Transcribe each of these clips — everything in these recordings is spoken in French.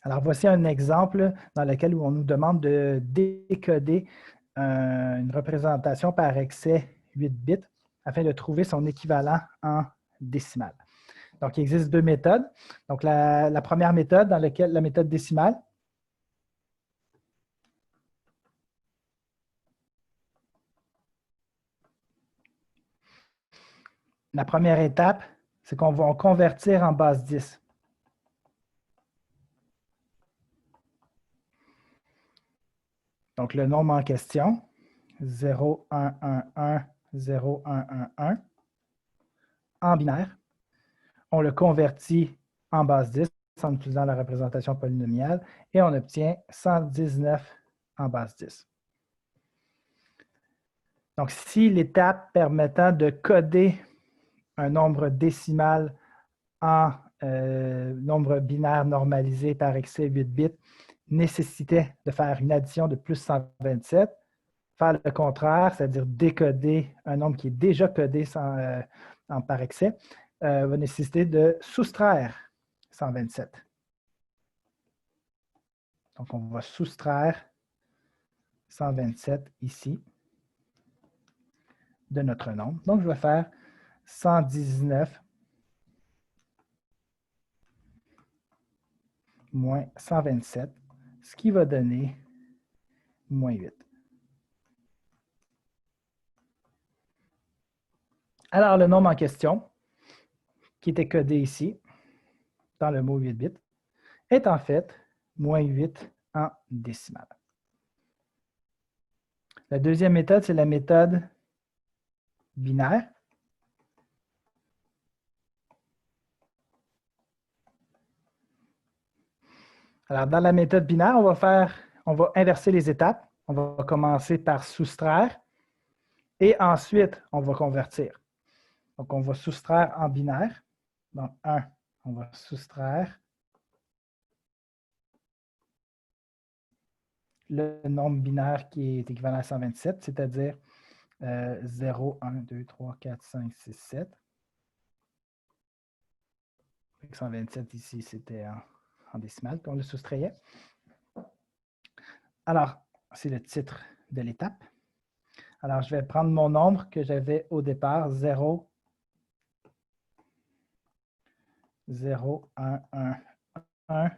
Alors, voici un exemple dans lequel on nous demande de décoder une représentation par excès 8 bits afin de trouver son équivalent en décimale. Donc, il existe deux méthodes. Donc, la première méthode, dans laquelle la méthode décimale, la première étape, c'est qu'on va convertir en base 10. Donc, le nombre en question, 0, 1, 1, 1, 0, 1, 1, 1, en binaire. On le convertit en base 10 en utilisant la représentation polynomiale et on obtient 119 en base 10. Donc, si l'étape permettant de coder un nombre décimal en nombre binaire normalisé par excès 8 bits nécessitait de faire une addition de plus 127, faire le contraire, c'est-à-dire décoder un nombre qui est déjà codé par excès, va nécessiter de soustraire 127. Donc, on va soustraire 127 ici de notre nombre. Donc, je vais faire 119 moins 127, ce qui va donner moins 8. Alors, le nombre en question, qui était codé ici, dans le mot 8 bits, est en fait moins 8 en décimale. La deuxième méthode, c'est la méthode binaire. Alors, dans la méthode binaire, on va inverser les étapes. On va commencer par soustraire et ensuite, on va convertir. Donc, on va soustraire en binaire. Donc, 1, on va soustraire le nombre binaire qui est équivalent à 127, c'est-à-dire 0, 1, 2, 3, 4, 5, 6, 7. 127 ici, c'était en décimale qu'on le soustrayait. Alors, c'est le titre de l'étape. Alors, je vais prendre mon nombre que j'avais au départ, 0, 0, 1, 1, 1,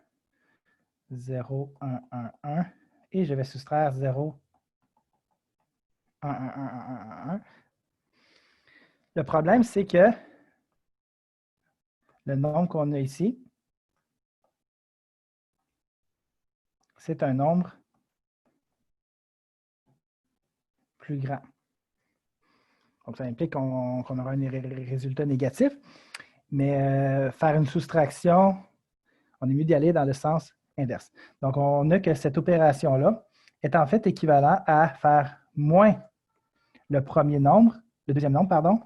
0, 1, 1, 1, et je vais soustraire 0, 1, 1, 1, 1, 1, 1. Le problème, c'est que le nombre qu'on a ici, c'est un nombre plus grand. Donc, ça implique qu'on aura un résultat négatif, mais faire une soustraction, on est mieux d'y aller dans le sens inverse. Donc, on a que cette opération-là est en fait équivalent à faire moins le deuxième nombre, pardon,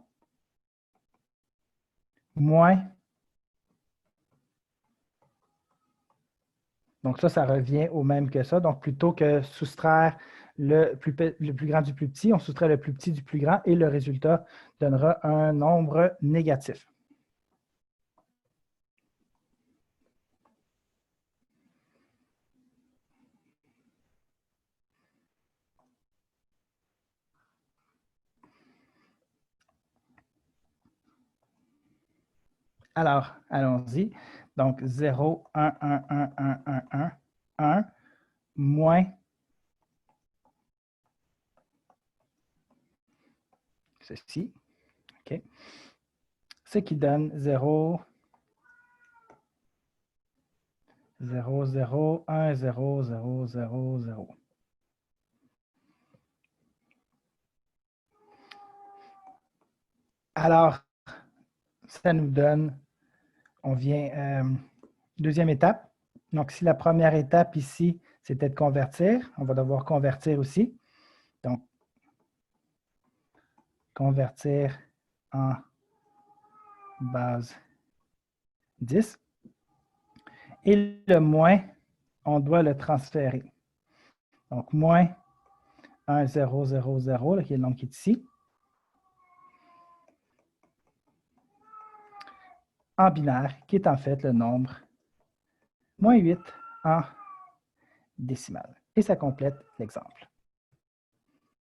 moins. Donc, ça revient au même que ça. Donc, plutôt que soustraire le plus grand du plus petit, on soustrait le plus petit du plus grand et le résultat donnera un nombre négatif. Alors, allons-y. Donc, 0, 1, 1, 1, 1, 1, 1, 1, moins ceci. OK. Ce qui donne 0, 0, 0, 1, 0, 0, 0, 0. Alors, ça nous donne, on vient, deuxième étape. Donc, si la première étape ici, c'était de convertir, on va devoir convertir aussi. Donc, convertir en base 10. Et le moins, on doit le transférer. Donc, moins 1, 0, 0, 0, là, qui est le nombre qui est ici. En binaire, qui est en fait le nombre moins 8 en décimales. Et ça complète l'exemple.